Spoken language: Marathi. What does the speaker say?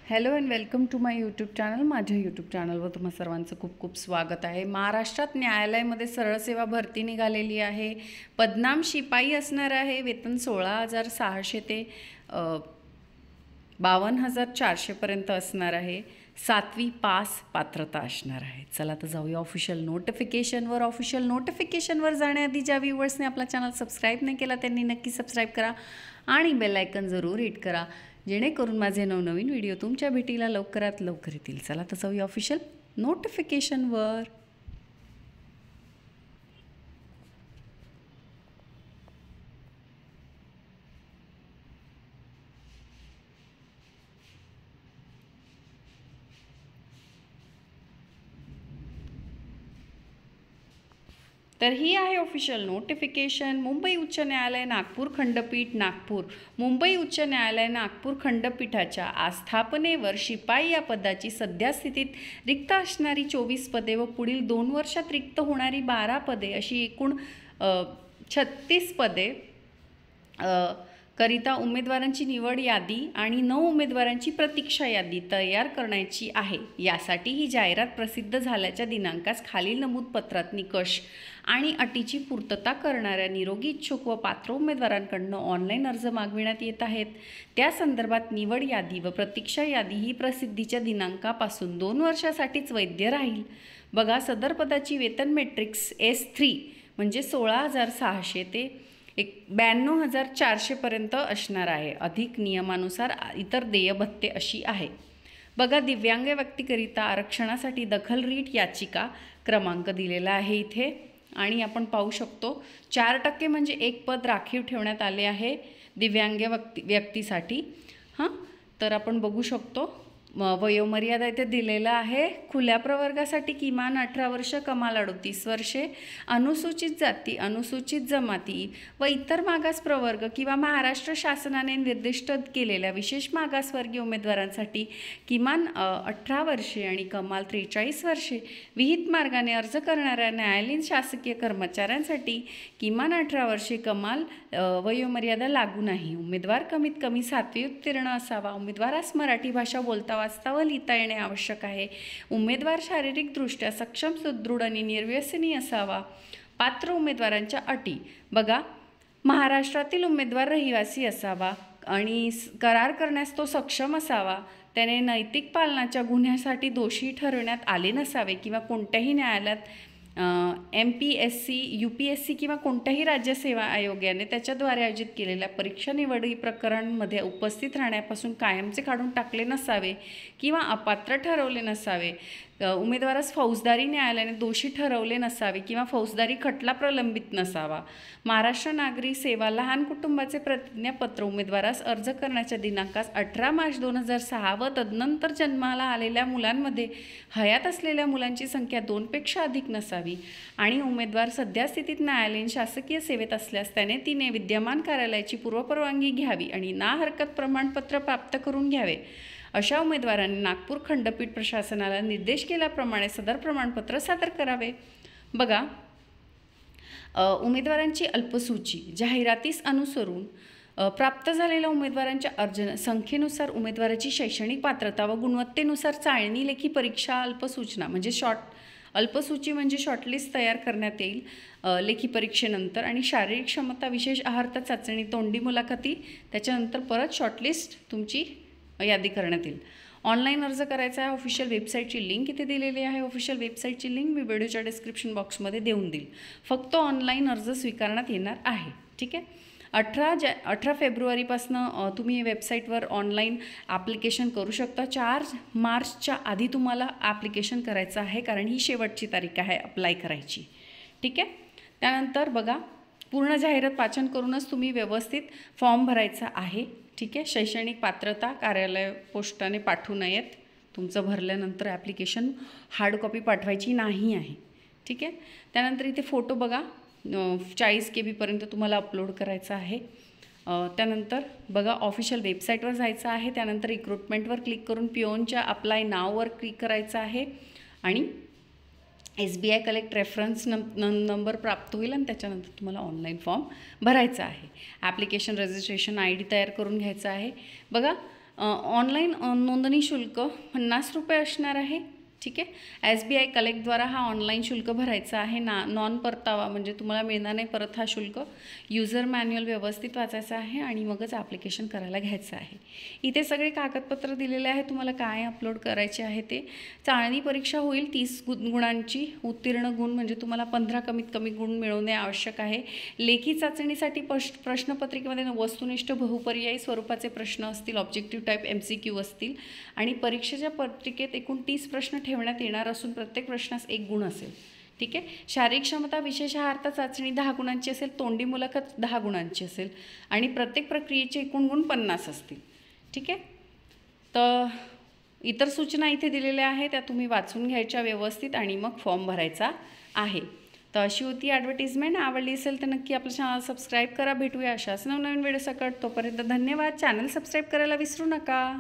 Hello and welcome to my YouTube channel. माझ्या यूट्यूब चॅनलवर तुम्हा सर्वांचं खूप खूप स्वागत आहे. महाराष्ट्रात न्यायालयामध्ये सरळ सेवा भरती निघालेली आहे. पदनाम शिपाई असणार आहे. वेतन 16,600 ते 52,400पर्यंत असणार आहे. 7वी पास पात्रता असणार आहे. चला तर जाऊया ऑफिशियल नोटिफिकेशनवर. ऑफिशियल नोटिफिकेशनवर जाण्याआधी ज्या व्ह्यूवर्सने आपला चॅनल सबस्क्राईब नाही केला त्यांनी नक्की सबस्क्राईब करा आणि बेल आयकन जरूर हिट करा, जेणेकरून माझे नवनवीन व्हिडिओ तुमच्या भेटीला लवकरात लवकर येतील. चला तर जाऊया ऑफिशियल नोटिफिकेशनवर. तर ही आहे ऑफिशियल नोटिफिकेशन. मुंबई उच्च न्यायालय नागपूर खंडपीठ नागपूर. मुंबई उच्च न्यायालय नागपूर खंडपीठाच्या आस्थापनेवर शिपाई या पदाची सध्या स्थितीत रिक्त असणारी 24 पदे व पुढील 2 वर्षात रिक्त होणारी 12 पदे अशी एकूण 36 पदे करिता उमेदवारांची निवड यादी आणि 9 उमेदवारांची प्रतीक्षा यादी तयार करण्याची आहे. यासाठी ही जाहिरात प्रसिद्ध झाल्याच्या दिनांकास खालील नमूद पत्रात निकष आणि अटीची पूर्तता करणाऱ्या निरोगी इच्छुक व पात्र उमेदवारांकडून ऑनलाईन अर्ज मागविण्यात येत आहेत. त्या संदर्भात निवड यादी व प्रतीक्षा यादी ही प्रसिद्धीच्या दिनांकापासून 2 वर्षासाठीच वैध राहील. बघा, सदर पदाची वेतन मॅट्रिक्स S3 म्हणजे 16,600 ते 92,400पर्यंत असणार आहे. अधिक नियमानुसार इतर देय भत्ते अशी आहे. बघा, दिव्यांग व्यक्तीकरिता आरक्षणासाठी दखल रीट याचिका क्रमांक दिलेला आहे इथे आणि आपण पाहू शकतो 4% म्हणजे 1 पद राखीव ठेवण्यात आले आहे दिव्यांग व्यक्तीसाठी. तर आपण बघू शकतो वयोमर्यादा इथे दिलेला आहे. खुल्या प्रवर्गासाठी किमान 18 वर्ष, कमाल 38 वर्षे. अनुसूचित जाती, अनुसूचित जमाती व इतर मागास प्रवर्ग किंवा महाराष्ट्र शासनाने निर्दिष्ट केलेल्या विशेष मागासवर्गीय उमेदवारांसाठी किमान 18 वर्षे आणि कमाल 43 वर्षे. विहित मार्गाने अर्ज करणाऱ्या न्यायालयीन शासकीय कर्मचाऱ्यांसाठी किमान 18 वर्षे कमाल वयोमर्यादा लागू नाही. उमेदवार कमीत कमी 7वी उत्तीर्ण असावा. उमेदवारास मराठी भाषा बोलता वाचता व लिहिता येणे आवश्यक आहे. उमेदवार शारीरिकदृष्ट्या सक्षम, सुदृढ आणि निर्व्यसनी असावा. पात्र उमेदवारांच्या अटी. बघा, महाराष्ट्रातील उमेदवार रहिवासी असावा आणि करार करण्यास तो सक्षम असावा. त्याने नैतिक पालनाच्या गुन्ह्यासाठी दोषी ठरवण्यात आले नसावे किंवा कोणत्याही न्यायालयात MPSC, UPSC किंवा कोणत्याही राज्य सेवा आयोग याने त्याच्याद्वारे आयोजित केलेल्या परीक्षा निवडी प्रकरणांमध्ये उपस्थित राहण्यापासून कायमचे काढून टाकले नसावे किंवा अपात्र ठरवले नसावे. उमेदवारास फौजदारी न्यायालयाने दोषी ठरवले नसावे किंवा फौजदारी खटला प्रलंबित नसावा. महाराष्ट्र नागरी सेवा लहान कुटुंबाचे प्रतिज्ञापत्र उमेदवारास अर्ज करण्याच्या दिनांकास 18 मार्च 2006 व तदनंतर जन्माला आलेल्या मुलांमध्ये हयात असलेल्या मुलांची संख्या 2 पेक्षा अधिक नसावी आणि उमेदवार सध्या स्थितीत न्यायालयीन शासकीय सेवेत असल्यास त्याने तिने विद्यमान कार्यालयाची पूर्वपरवानगी घ्यावी आणि ना हरकत प्रमाणपत्र प्राप्त करून घ्यावे. अशा उमेदवारांनी नागपूर खंडपीठ प्रशासनाला निर्देश केल्याप्रमाणे सदर प्रमाणपत्र सादर करावे. बघा, उमेदवारांची अल्पसूची. जाहिरातीस अनुसरून प्राप्त झालेल्या उमेदवारांच्या अर्ज संख्येनुसार उमेदवाराची शैक्षणिक पात्रता व गुणवत्तेनुसार चाळणी लेखी परीक्षा अल्पसूचना म्हणजे अल्पसूची म्हणजे शॉर्टलिस्ट तयार करण्यात येईल लेखी परीक्षेनंतर आणि शारीरिक क्षमता, विशेष आहारता चाचणी, तोंडी मुलाखती, त्याच्यानंतर परत शॉर्टलिस्ट तुमची यादी करण्यात येईल. ऑनलाईन अर्ज करायचा आहे. ऑफिशियल वेबसाईटची लिंक इथे दिलेली आहे. ऑफिशियल वेबसाईटची लिंक मी व्हिडिओच्या डिस्क्रिप्शन बॉक्समध्ये देऊन देईल. फक्त ऑनलाईन अर्ज स्वीकारण्यात येणार आहे. ठीक आहे. 18 फेब्रुवारीपासून तुम्ही वेबसाईटवर ऑनलाईन ॲप्लिकेशन करू शकता. 4 मार्चच्या आधी तुम्हाला ॲप्लिकेशन करायचं आहे, कारण ही शेवटची तारीख आहे अप्लाय करायची. ठीक आहे. त्यानंतर बघा, पूर्ण जाहिरात वाचन करूनच तुम्ही व्यवस्थित फॉर्म भरायचा आहे. ठीक आहे. शैक्षणिक पात्रता कार्यालय पोस्टाने पाठवू नयेत. तुमचं भरल्यानंतर ॲप्लिकेशन हार्ड कॉपी पाठवायची नाही आहे. ठीक आहे. त्यानंतर इथे फोटो बघा, 40 KB तुम्हाला अपलोड करायचा आहे. त्यानंतर बघा, ऑफिशियल वेबसाईटवर जायचं आहे. त्यानंतर रिक्रुटमेंटवर क्लिक करून पिओनच्या अप्लाय नाववर क्लिक करायचं आहे आणि SBI कलेक्ट रेफरन्स नंबर प्राप्त होईल आणि त्याच्यानंतर तुम्हाला ऑनलाईन फॉर्म भरायचा आहे. ॲप्लिकेशन रजिस्ट्रेशन ID तयार करून घ्यायचा आहे. बघा, ऑनलाईन नोंदणी शुल्क 50 रुपये असणार आहे. ठीक आहे. SBI कलेक्टद्वारा हा ऑनलाईन शुल्क भरायचा आहे. नॉन परतावा म्हणजे तुम्हाला मिळणार नाही परत हा शुल्क. युजर मॅन्युअल व्यवस्थित वाचायचं आहे आणि मगच ॲप्लिकेशन करायला घ्यायचं आहे. इथे सगळे कागदपत्र दिलेले आहे तुम्हाला काय अपलोड करायचे आहे ते. चाळणी परीक्षा होईल 30 गुणांची. उत्तीर्ण गुण म्हणजे तुम्हाला 15 कमीत कमी गुण मिळवणे आवश्यक आहे. लेखी चाचणीसाठी प्रश्नपत्रिकेमध्ये वस्तुनिष्ठ बहुपर्यायी स्वरूपाचे प्रश्न असतील, ऑब्जेक्टिव्ह टाईप MCQ असतील आणि परीक्षेच्या पत्रिकेत एकूण 30 प्रश्न ठेवण्यात येणार असून प्रत्येक प्रश्नास 1 गुण असेल. ठीक आहे. शारीरिक क्षमता विशेषार्थ चाचणी 10 गुणांची असेल, तोंडी मुलाखत 10 गुणांची असेल आणि प्रत्येक प्रक्रियेचे एकूण गुण 50 असतील. ठीक आहे. तर इतर सूचना इथे दिलेल्या आहेत, त्या तुम्ही वाचून घ्यायच्या व्यवस्थित आणि मग फॉर्म भरायचा आहे. तर अशी होती ॲडव्हर्टिजमेंट. आवडली असेल तर नक्की आपलं चॅनल सबस्क्राईब करा. भेटूया अशाच नवनवीन व्हिडिओ सकट. तोपर्यंत धन्यवाद. चॅनल सबस्क्राईब करायला विसरू नका.